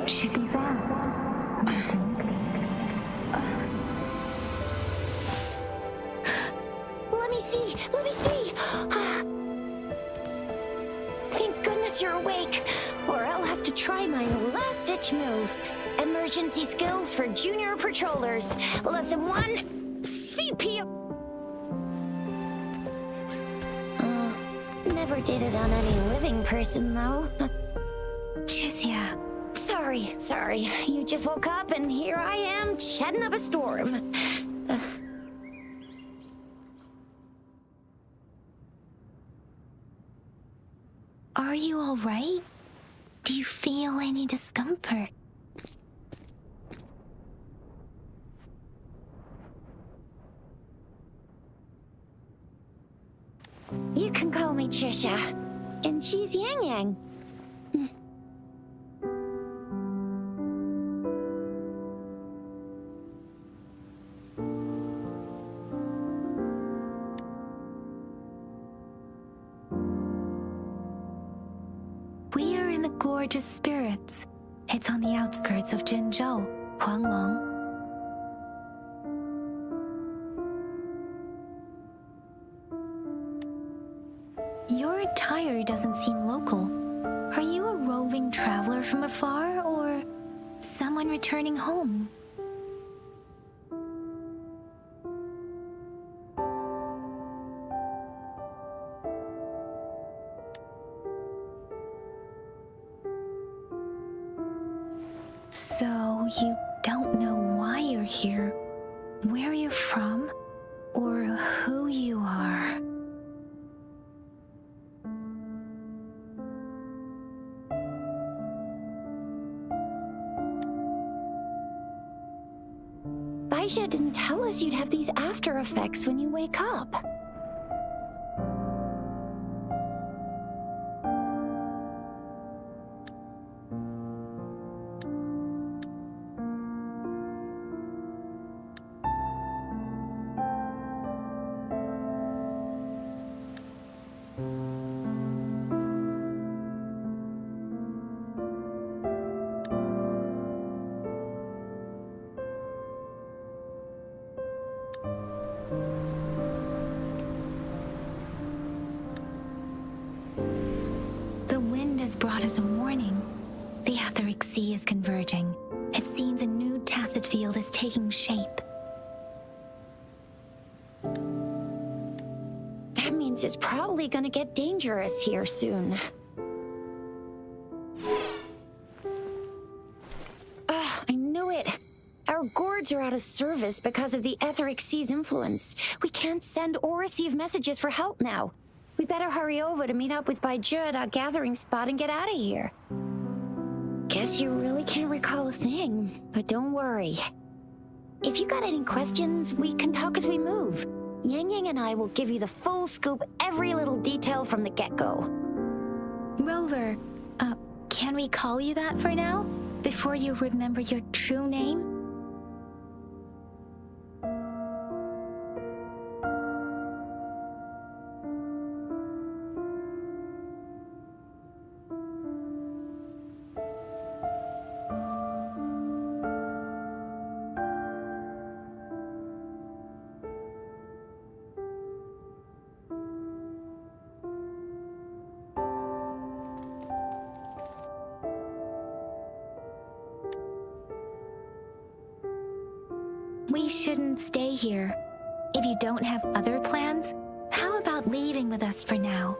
should be that. I think. Let me see! Let me see! Thank goodness you're awake, or I'll have to try my last-ditch move. Emergency skills for junior patrollers. Lesson 1, CPR. Never did it on any living person, though. Jusia. Sorry. You just woke up, and here I am, chatting up a storm. Are you all right? Do you feel any discomfort? You can call me Trisha, and she's Yang Yang. We are in the Gorgeous Spirits. It's on the outskirts of Jinzhou, Huanglong. Your attire doesn't seem local. Are you a roving traveler from afar, or someone returning home? So you don't know why you're here, where you're from, or who you are. Baisha didn't tell us you'd have these after effects when you wake up. The wind has brought us a warning. The etheric sea is converging. It seems a new tacit field is taking shape. That means it's probably gonna get dangerous here soon. I knew it. Our gourds are out of service because of the etheric sea's influence. We can't send or receive messages for help now. We better hurry over to meet up with Baizhi at our gathering spot and get out of here. Guess you really can't recall a thing, but don't worry. If you got any questions, we can talk as we move. Yang Yang and I will give you the full scoop, every little detail from the get-go. Rover, can we call you that for now? Before you remember your true name? We shouldn't stay here. If you don't have other plans, how about leaving with us for now?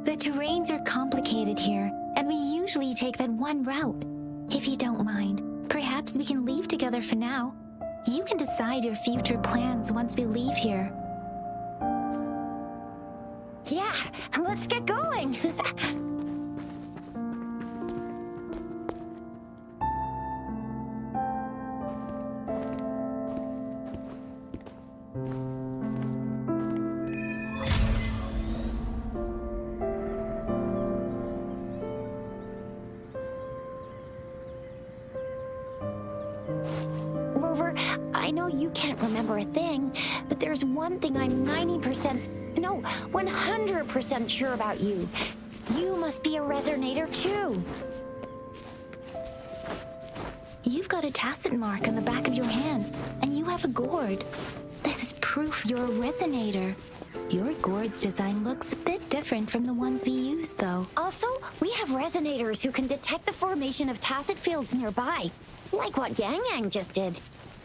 The terrains are complicated here, and we usually take that one route. If you don't mind, perhaps we can leave together for now. You can decide your future plans once we leave here. Yeah, let's get going. Rover, I know you can't remember a thing, but there's one thing I'm 90%, no, 100% sure about you. You must be a resonator too. You've got a tacit mark on the back of your hand, and you have a gourd. This is proof you're a resonator. Your gourd's design looks a bit different from the ones we use, though. Also, we have resonators who can detect the formation of tacit fields nearby, like what Yang Yang just did.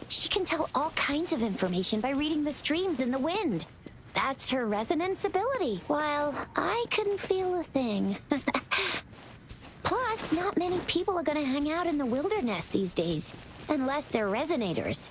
She can tell all kinds of information by reading the streams in the wind. That's her resonance ability, while I couldn't feel a thing. Plus, not many people are gonna hang out in the wilderness these days, unless they're resonators.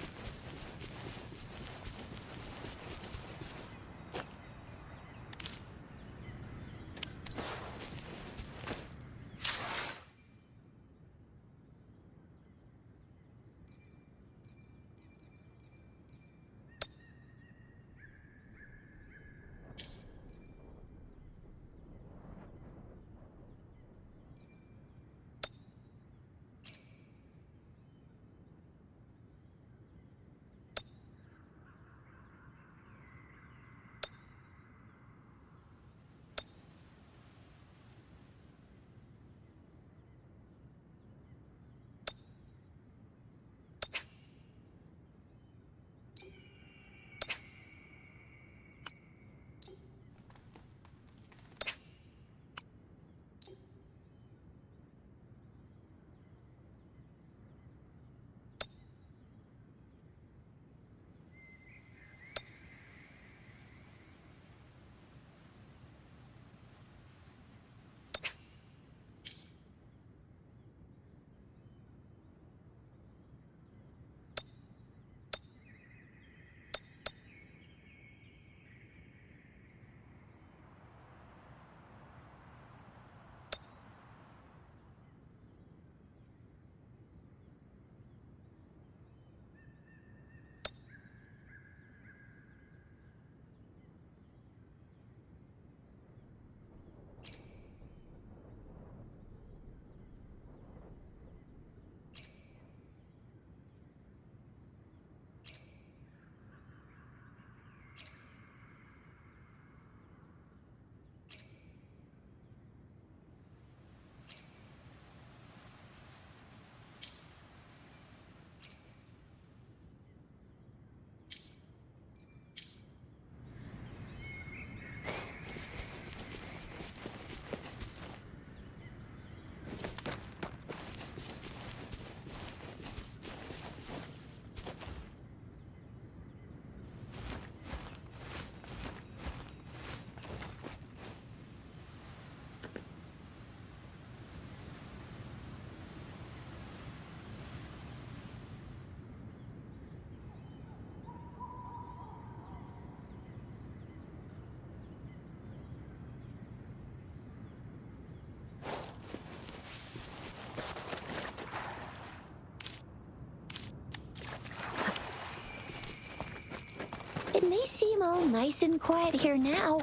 It may seem all nice and quiet here now,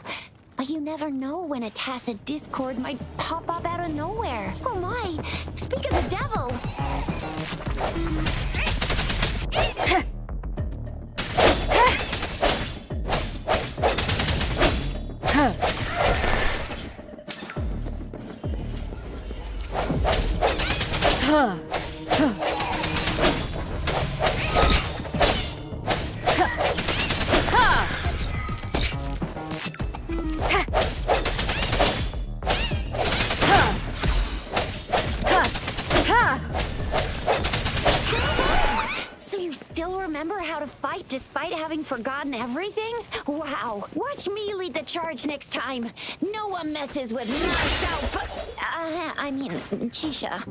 but you never know when a tacit discord might pop up out of nowhere. Oh my! Speak of the devil! So you still remember how to fight despite having forgotten everything? Wow! Watch me lead the charge next time. No one messes with Chisha.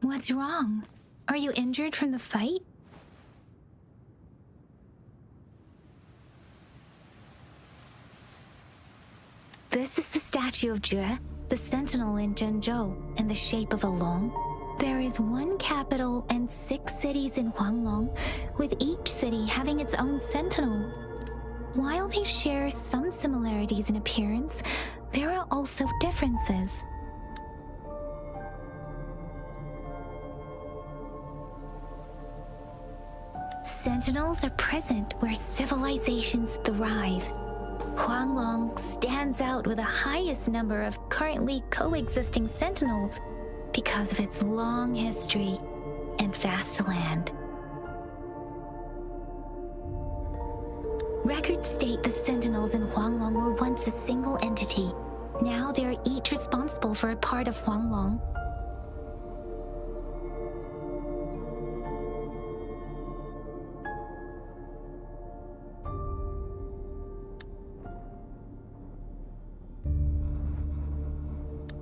What's wrong? Are you injured from the fight? This is the statue of Jue, the sentinel in Zhengzhou, in the shape of a long. There is one capital and 6 cities in Huanglong, with each city having its own sentinel. While they share some similarities in appearance, there are also differences. Sentinels are present where civilizations thrive. Huanglong stands out with the highest number of currently coexisting sentinels because of its long history and vast land. Records state the sentinels in Huanglong were once a single entity. Now they are each responsible for a part of Huanglong.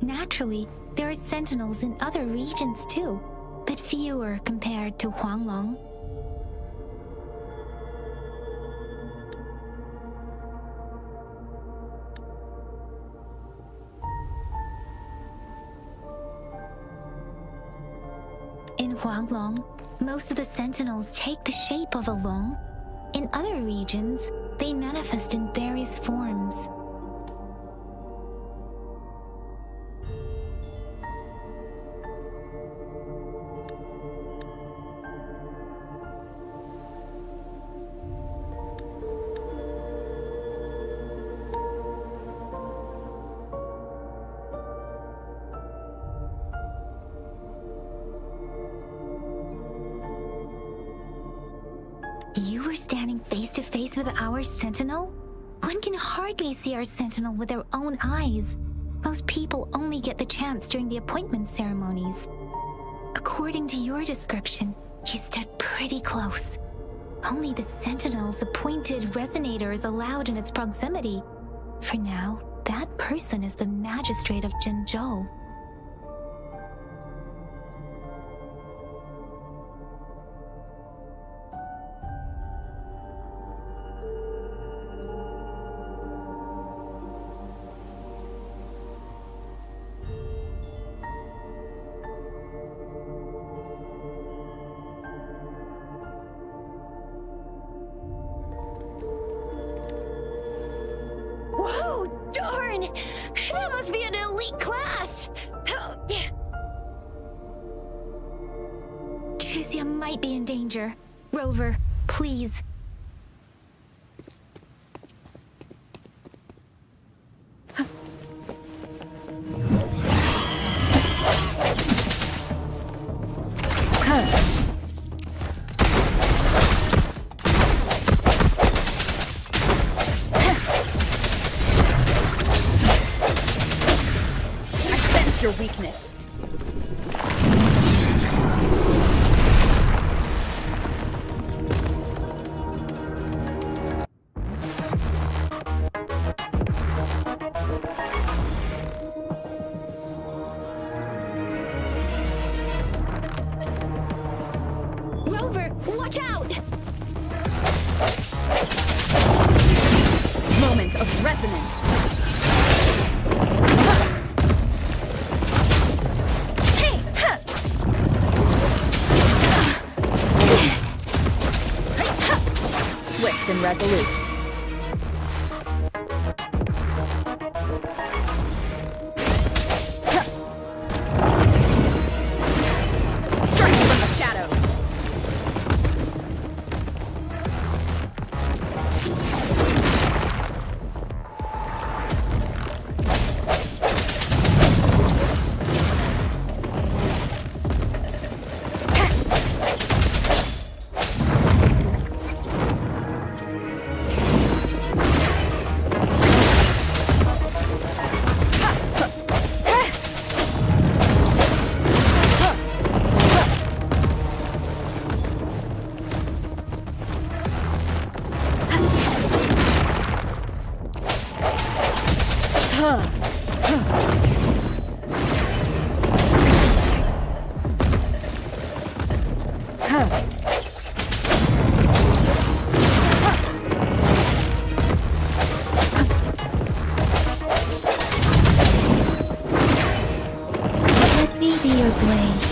Naturally, there are sentinels in other regions too, but fewer compared to Huanglong. In Huanglong, most of the sentinels take the shape of a long. In other regions, they manifest in various forms. You were standing face to face with our sentinel? One can hardly see our sentinel with their own eyes. Most people only get the chance during the appointment ceremonies. According to your description, you stood pretty close. Only the sentinel's appointed resonator is allowed in its proximity. For now, that person is the magistrate of Zhengzhou. Whoa, darn! That must be an elite class! Chizia might be in danger. Rover, please. Your weakness. Rover, watch out! Moment of resonance. Swift and resolute. Strike from the shadows. Let me be your blade.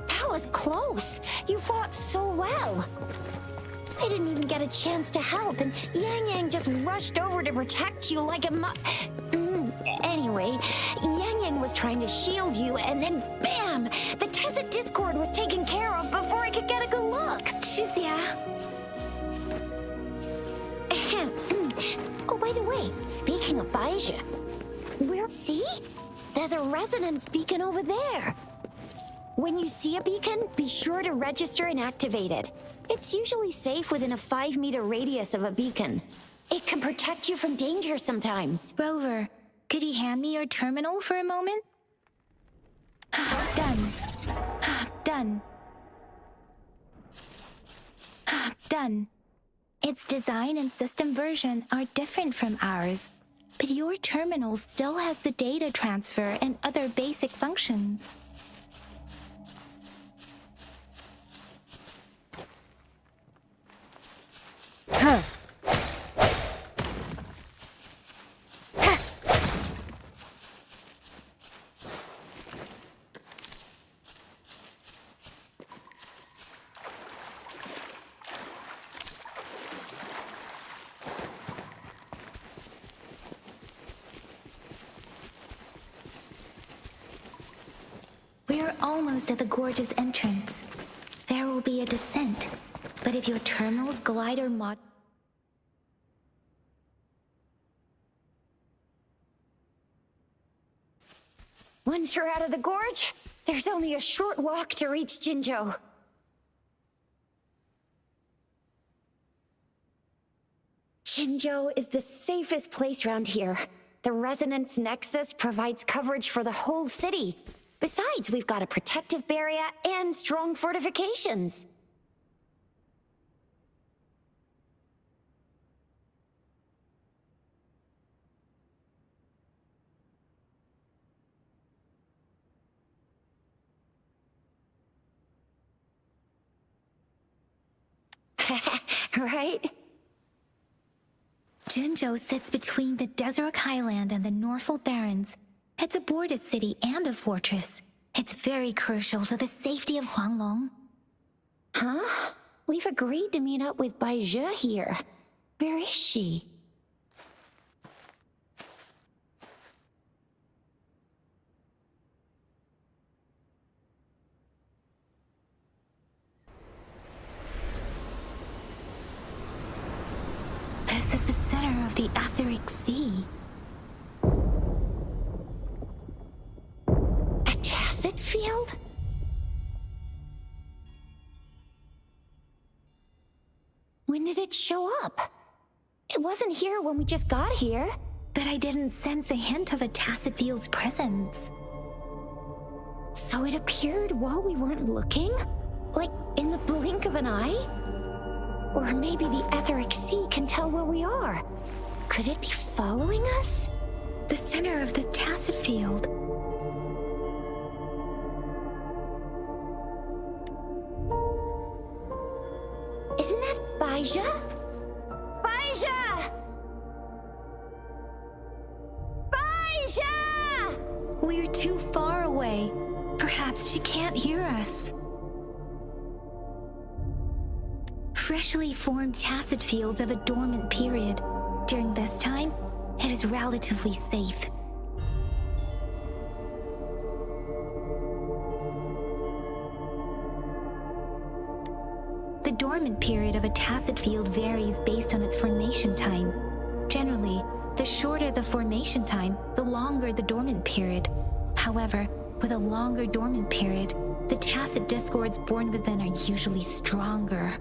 That was close. You fought so well. I didn't even get a chance to help, and Yang Yang just rushed over to protect you like a Anyway, Yang Yang was trying to shield you, and then bam! The Tessa Discord was taken care of before I could get a good look. Shizia. Ahem. Oh, by the way, speaking of Baija, see? There's a resonance beacon over there. When you see a beacon, be sure to register and activate it. It's usually safe within a 5-meter radius of a beacon. It can protect you from danger sometimes. Rover, could you hand me your terminal for a moment? Done. Done. Done. Its design and system version are different from ours, but your terminal still has the data transfer and other basic functions. We're almost at the gorge's entrance. There will be a descent, but if your terminal's glider mod... Once you're out of the gorge, there's only a short walk to reach Jinzhou. Jinzhou is the safest place around here. The Resonance Nexus provides coverage for the whole city. Besides, we've got a protective barrier and strong fortifications. Right? Jinzhou sits between the Desert Highland and the Northel Barrens. It's a border city and a fortress. It's very crucial to the safety of Huanglong. Huh? We've agreed to meet up with Baija here. Where is she? This is the center of the Etheric Sea. A tacit field? When did it show up? It wasn't here when we just got here. But I didn't sense a hint of a tacit field's presence. So it appeared while we weren't looking? Like in the blink of an eye? Or maybe the etheric sea can tell where we are. Could it be following us? The center of the tacit field. Isn't that Baija? Baija! Baija! We're too far away. Perhaps she can't hear us. Freshly formed tacit fields have a dormant period. During this time, it is relatively safe. The dormant period of a tacit field varies based on its formation time. Generally, the shorter the formation time, the longer the dormant period. However, with a longer dormant period, the tacit discords born within are usually stronger.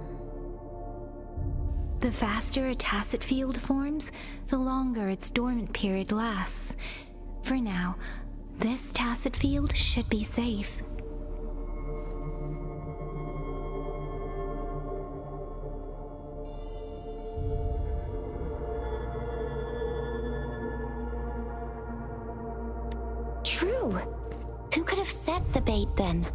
The faster a tacit field forms, the longer its dormant period lasts. For now, this tacit field should be safe. True. Who could have set the bait then?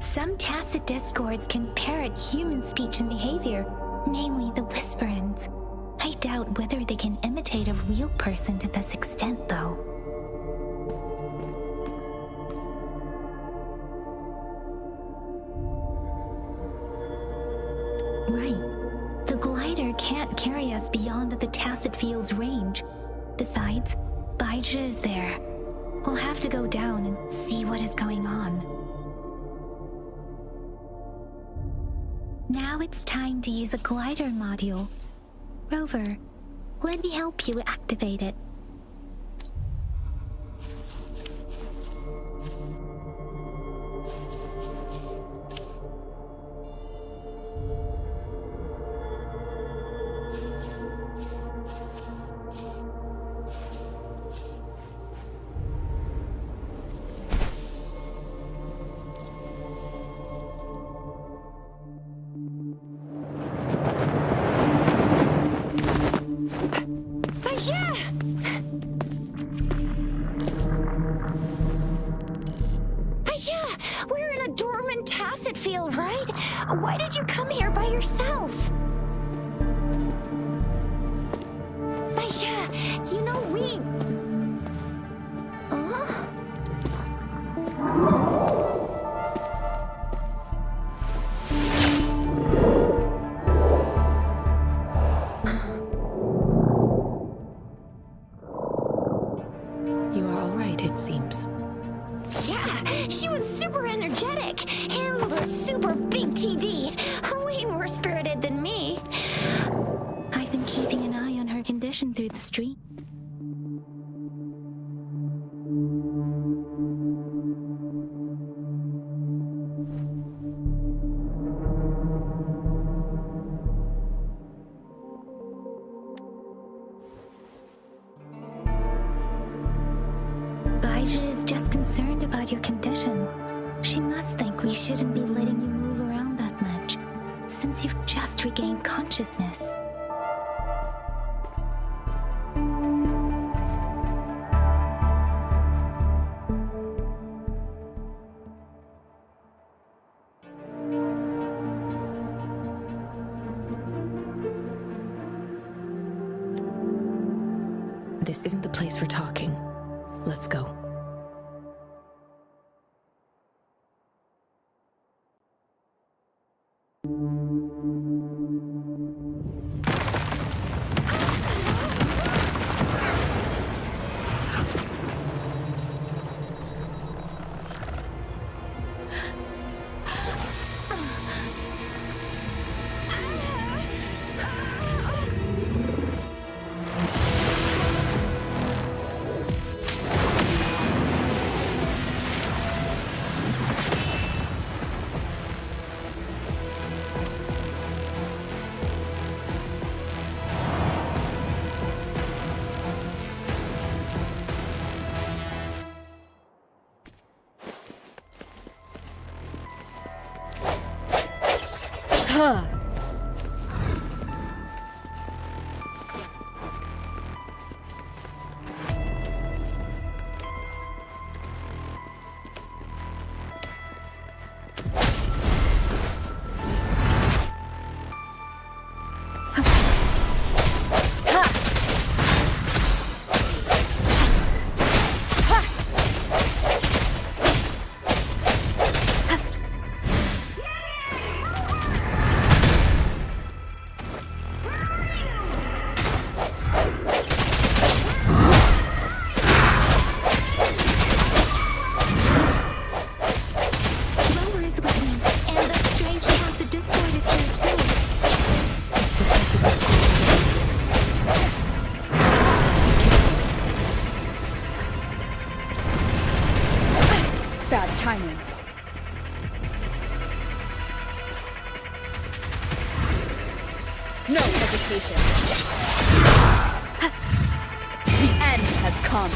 Some tacit discords can parrot human speech and behavior, namely the whisperings. I doubt whether they can imitate a real person to this extent, though. Right. The glider can't carry us beyond the tacit field's range. Besides, Baija is there. We'll have to go down and see what is going on. Now it's time to use a glider module. Rover, let me help you activate it. We're in a dormant tacit field, right? Why did you come here by yourself? Baija, you know we... You are all right, it seems. Yeah, she was super energetic, handled a super big TD, way more spirited than me. I've been keeping an eye on her condition through the street. Baija is just concerned about your condition. She must think we shouldn't be letting you move around that much, since you've just regained consciousness. This isn't the place for talking. Let's go. Rover is with me, and that strange tacit discord is here too. It's the tacit discourse. Bad timing. No hesitation. The end has come.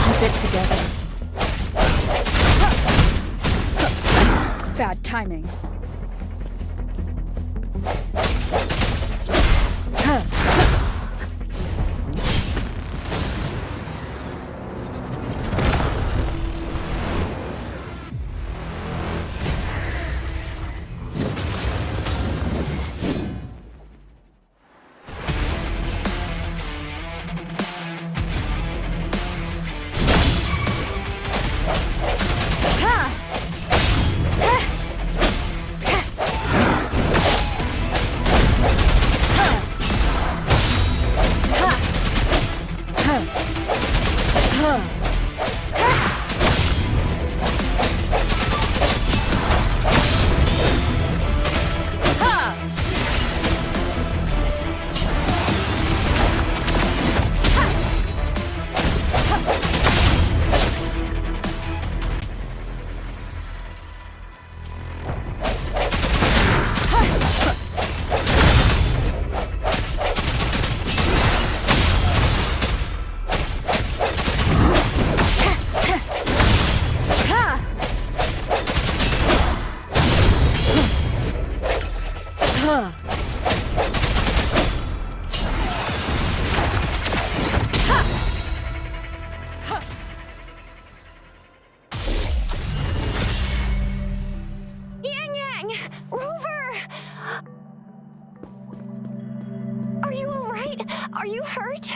Keep it together. Bad timing. Yang Yang! Rover! Are you alright? Are you hurt?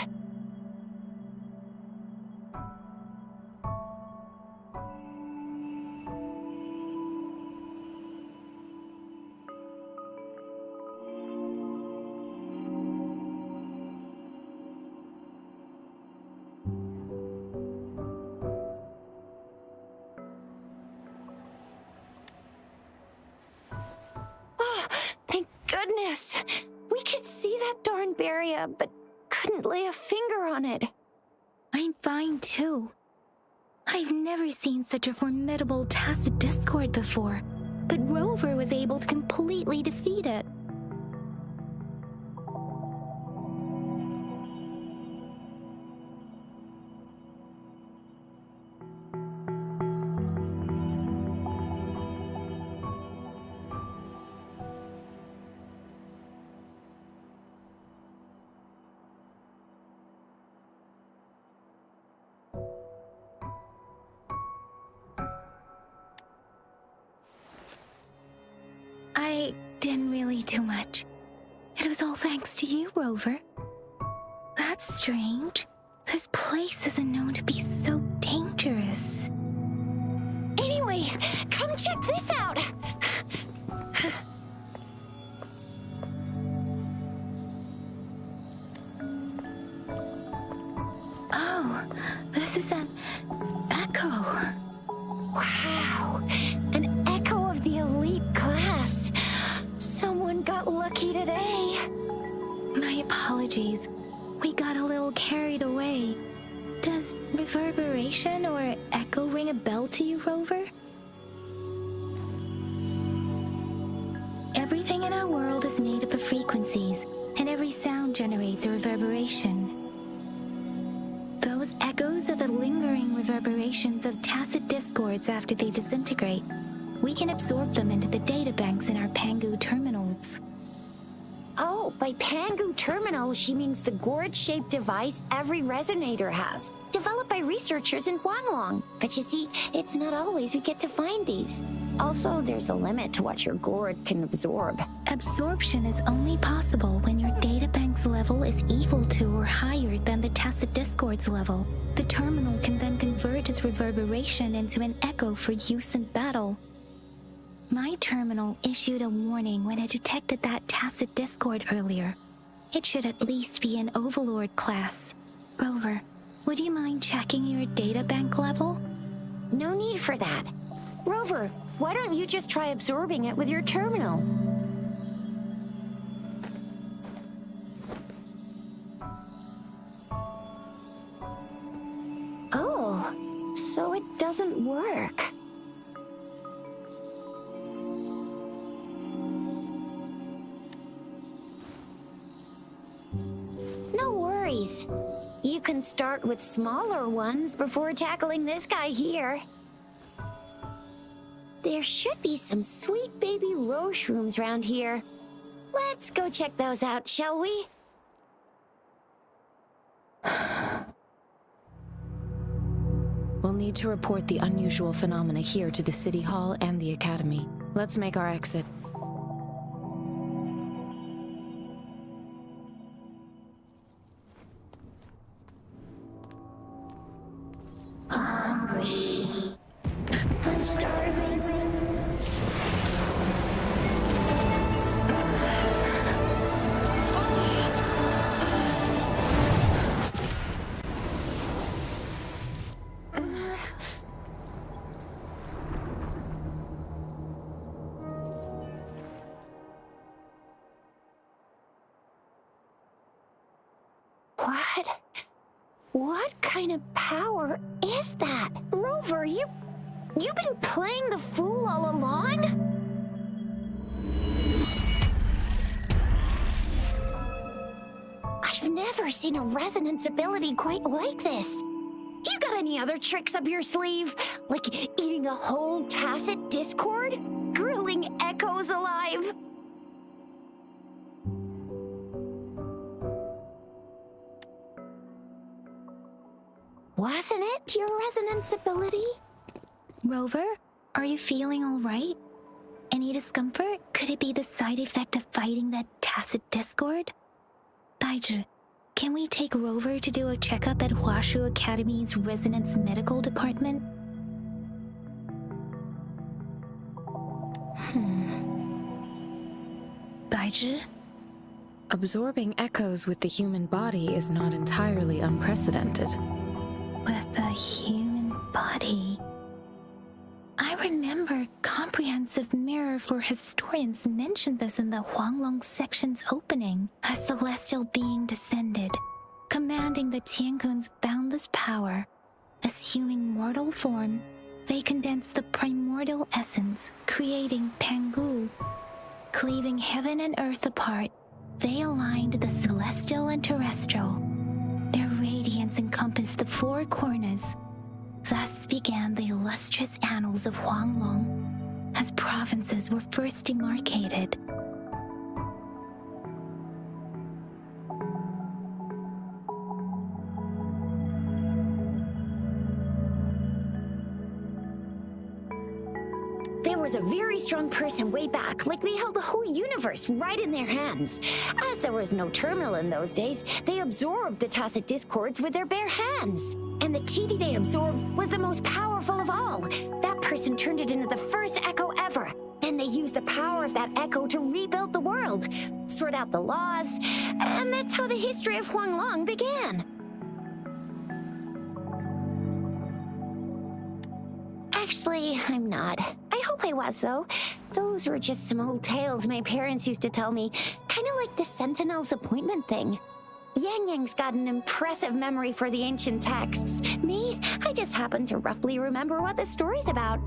Oh, thank goodness. We could see that darn barrier, but couldn't lay a finger on it. I'm fine too. I've never seen such a formidable tacit discord before, but Rover was able to completely defeat it. I didn't really do much. It was all thanks to you, Rover. That's strange. This place isn't known to be so dangerous. Anyway, come check this out. Oh, this is an echo. Wow, an echo of the elite class. Someone got lucky today. My apologies. We got a little carried away. Does reverberation or echo ring a bell to you, Rover? Everything in our world is made up of frequencies, and every sound generates a reverberation. Those echoes are the lingering reverberations of tacit discords after they disintegrate. We can absorb them into the databanks in our Pangu terminals. Oh, by Pangu terminal, she means the gourd-shaped device every resonator has, developed by researchers in Huanglong. But you see, it's not always we get to find these. Also, there's a limit to what your gourd can absorb. Absorption is only possible when your databank's level is equal to or higher than the tacit discord's level. The terminal can then convert its reverberation into an echo for use in battle. My terminal issued a warning when it detected that tacit discord earlier. It should at least be an Overlord class. Rover, would you mind checking your databank level? No need for that. Rover, why don't you just try absorbing it with your terminal? Oh, so it doesn't work. No worries. You can start with smaller ones before tackling this guy here. There should be some sweet baby rose shrooms around here. Let's go check those out, shall we? We'll need to report the unusual phenomena here to the City Hall and the Academy. Let's make our exit. Hungry. I'm starving. What kind of power is that? Rover, you've been playing the fool all along? I've never seen a resonance ability quite like this. You got any other tricks up your sleeve? Like eating a whole tacit discord? Grilling echoes alive? Wasn't it your resonance ability? Rover, are you feeling all right? Any discomfort? Could it be the side effect of fighting that tacit discord? Baizhi, can we take Rover to do a checkup at Huashu Academy's Resonance Medical Department? Baizhi? Absorbing echoes with the human body is not entirely unprecedented. With the human body. I remember Comprehensive Mirror for Historians mentioned this in the Huanglong section's opening. A celestial being descended, commanding the Tiankun's boundless power. Assuming mortal form, they condensed the primordial essence, creating Pangu. Cleaving heaven and earth apart, they aligned the celestial and terrestrial. Their radiance encompassed the four corners. Thus began the illustrious annals of Huanglong, as provinces were first demarcated. There was a very strong person way back, like they held the whole universe right in their hands. As there was no terminal in those days, they absorbed the tacit discords with their bare hands. And the TD they absorbed was the most powerful of all. That person turned it into the first echo ever. Then they used the power of that echo to rebuild the world, sort out the laws, and that's how the history of Huanglong began. Actually, I'm not. I hope I was, though. Those were just some old tales my parents used to tell me, kind of like the Sentinel's appointment thing. Yang Yang's got an impressive memory for the ancient texts. Me, I just happen to roughly remember what the story's about.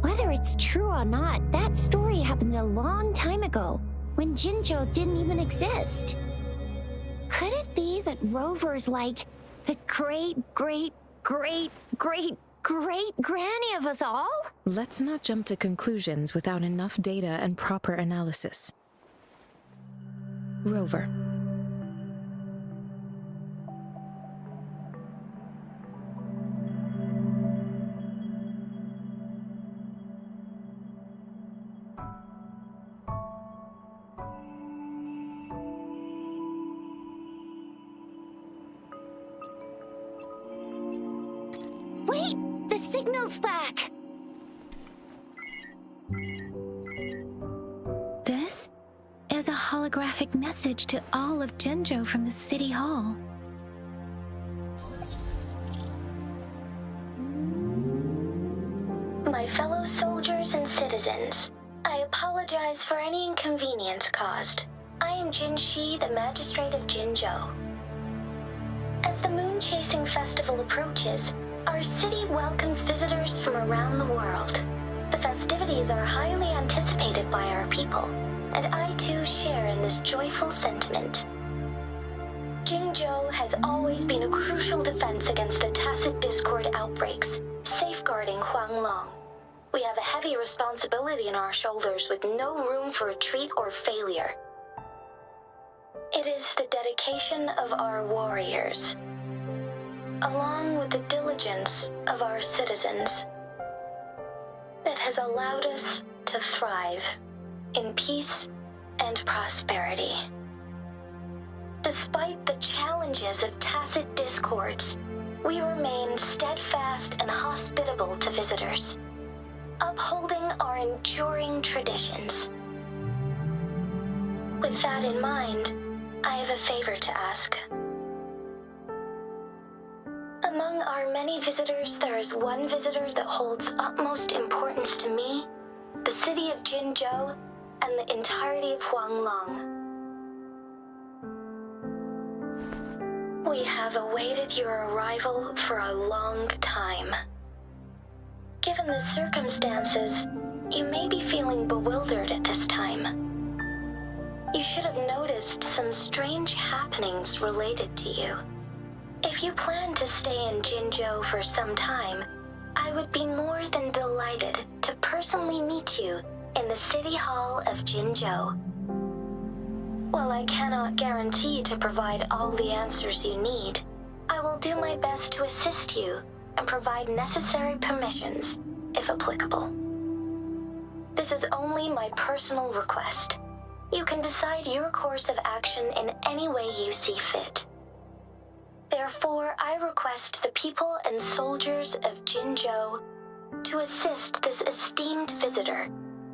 Whether it's true or not, that story happened a long time ago, when Jinzhou didn't even exist. Could it be that Rover's like The great granny of us all? Let's not jump to conclusions without enough data and proper analysis. Rover. Wait! The signal's back! This is a holographic message to all of Jinzhou from the City Hall. My fellow soldiers and citizens, I apologize for any inconvenience caused. I am Jin Shi, the Magistrate of Jinzhou. As the Moon-Chasing Festival approaches, our city welcomes visitors from around the world. The festivities are highly anticipated by our people, and I too share in this joyful sentiment. Jinzhou has always been a crucial defense against the tacit discord outbreaks, safeguarding Huanglong. We have a heavy responsibility on our shoulders with no room for retreat or failure. It is the dedication of our warriors, along with the diligence of our citizens, that has allowed us to thrive in peace and prosperity. Despite the challenges of tacit discords, we remain steadfast and hospitable to visitors, upholding our enduring traditions. With that in mind, I have a favor to ask. Among our many visitors, there is one visitor that holds utmost importance to me, the city of Jinzhou, and the entirety of Huanglong. We have awaited your arrival for a long time. Given the circumstances, you may be feeling bewildered at this time. You should have noticed some strange happenings related to you. If you plan to stay in Jinzhou for some time, I would be more than delighted to personally meet you in the City Hall of Jinzhou. While I cannot guarantee to provide all the answers you need, I will do my best to assist you and provide necessary permissions, if applicable. This is only my personal request. You can decide your course of action in any way you see fit. Therefore, I request the people and soldiers of Jinzhou to assist this esteemed visitor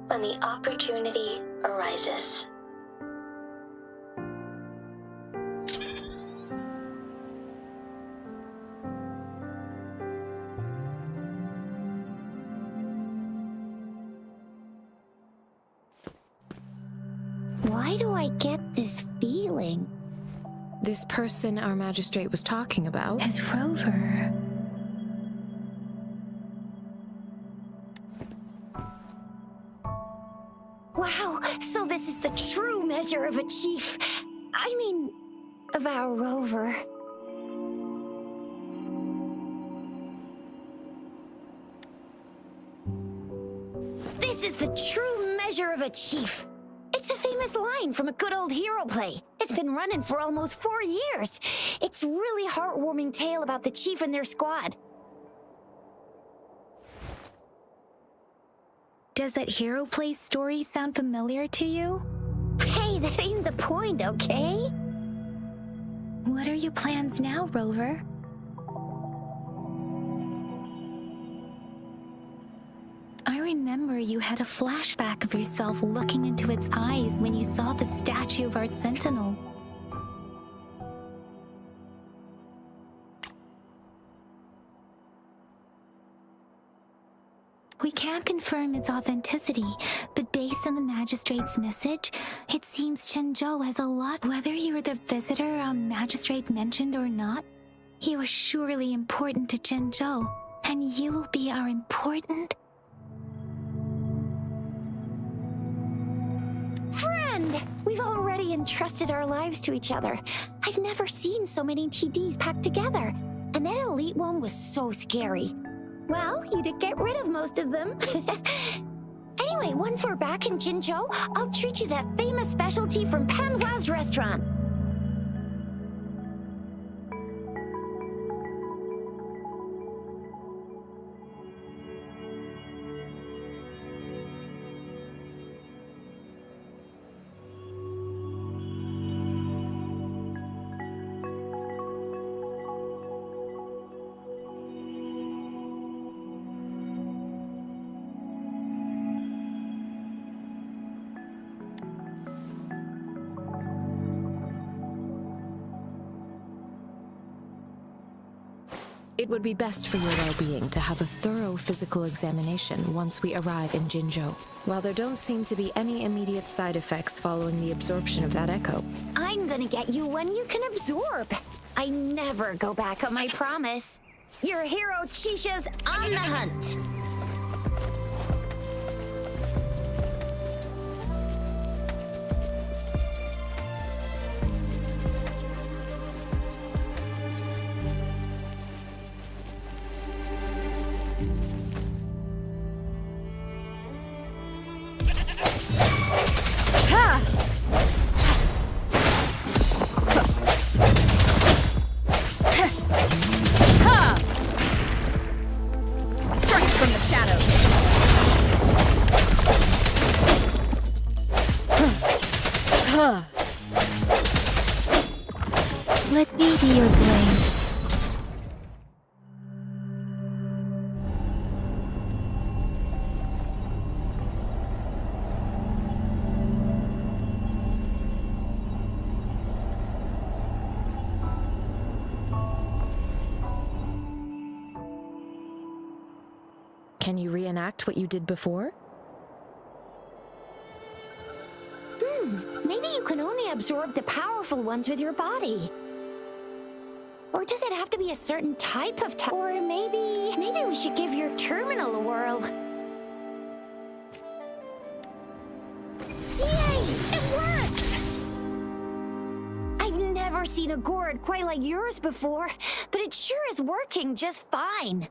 when the opportunity arises. Why do I get this feeling? This person our magistrate was talking about. As Rover. Wow, so this is the true measure of a chief. I mean, of our Rover. This is the true measure of a chief. It's a famous line from a good old hero play. It's been running for almost 4 years. It's a really heartwarming tale about the chief and their squad. Does that hero play story sound familiar to you? Hey, that ain't the point, okay? What are your plans now, Rover? I remember you had a flashback of yourself looking into its eyes when you saw the statue of our sentinel. We can't confirm its authenticity, but based on the magistrate's message, it seems Jinzhou has a lot. Whether you were the visitor our magistrate mentioned or not, you are surely important to Jinzhou, and you will be our important Friend! friend. We've already entrusted our lives to each other. I've never seen so many TDs packed together. And that elite one was so scary. Well, you did get rid of most of them. Anyway, once we're back in Jinzhou, I'll treat you that famous specialty from Panhua's restaurant. It would be best for your well-being to have a thorough physical examination once we arrive in Jinzhou. While there don't seem to be any immediate side effects following the absorption of that echo. I'm gonna get you one you can absorb. I never go back on my promise. Your hero Chisha's on the hunt. Let me be your blade. Can you reenact what you did before? Maybe you can only absorb the powerful ones with your body. Or does it have to be a certain type of Or maybe we should give your terminal a whirl. Yay! It worked! I've never seen a gourd quite like yours before, but it sure is working just fine.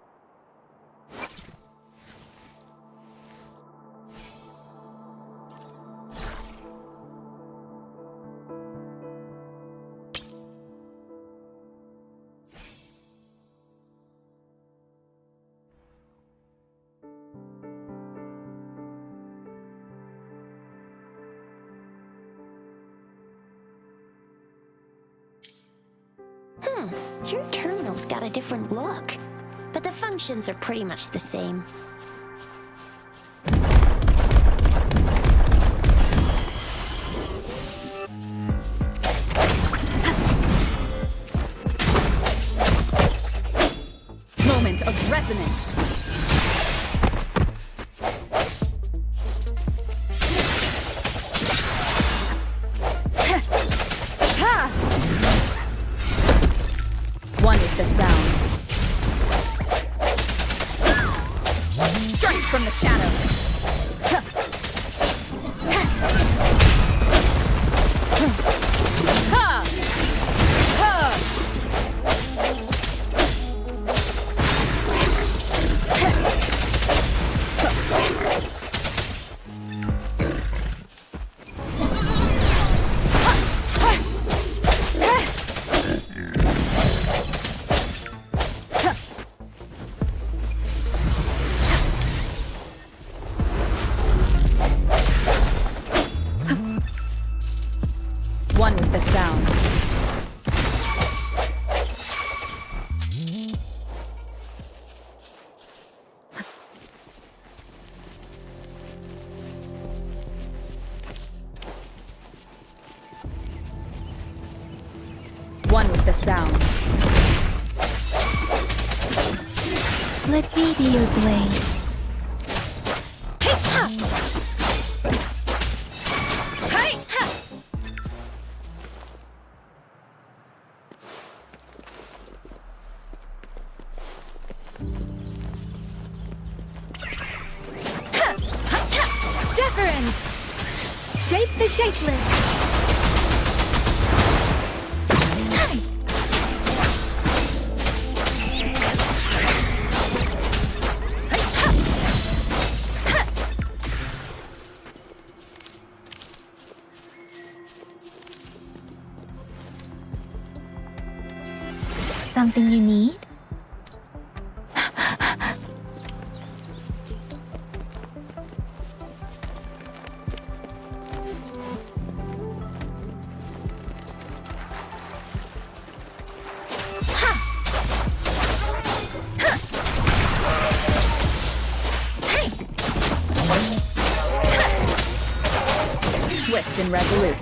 Your terminal's got a different look, but the functions are pretty much the same. Moment of resonance. One with the sounds. Strike from the shadows. One with the sounds. One with the sounds. Let me be your blade. Shape the shapeless. Something you need? Swift and resolute.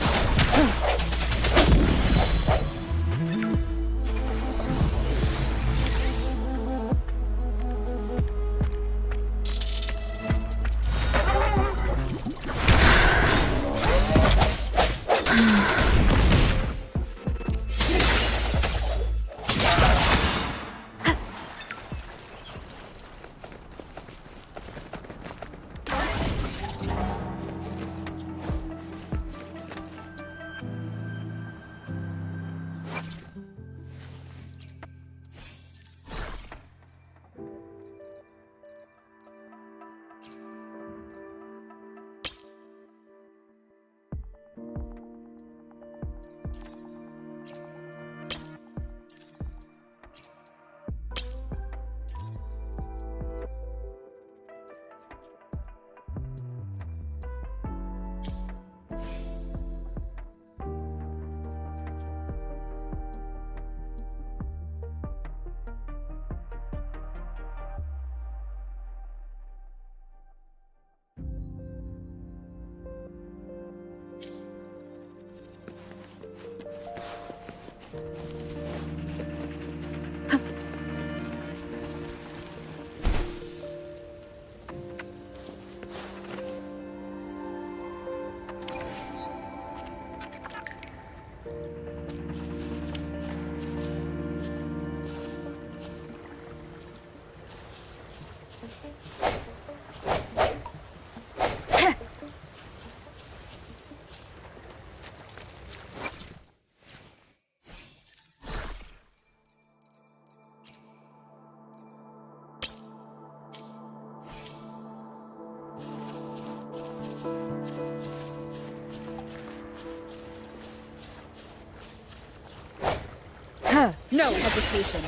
No hesitation.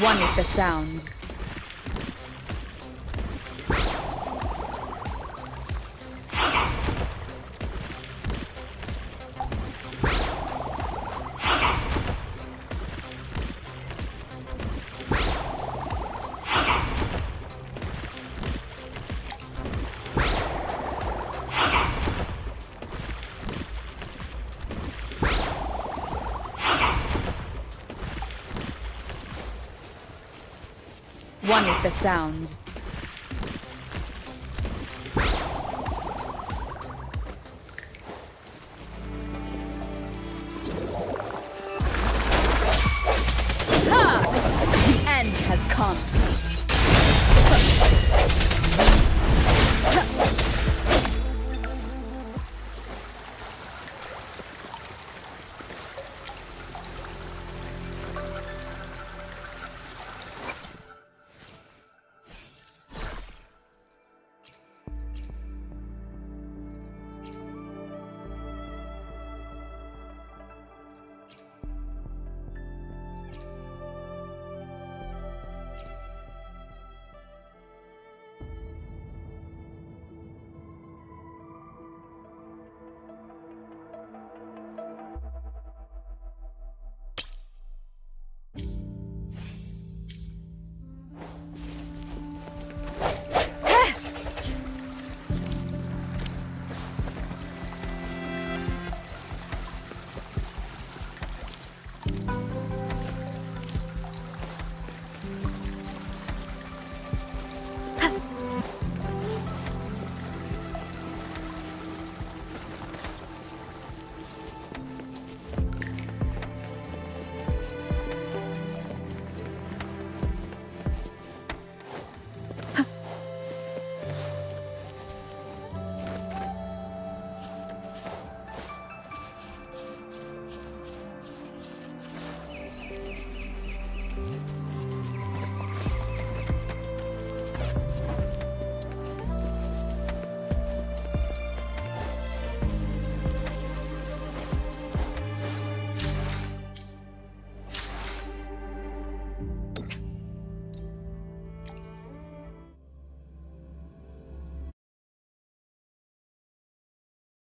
One with the sounds. One with the sounds. Ha! The end has come.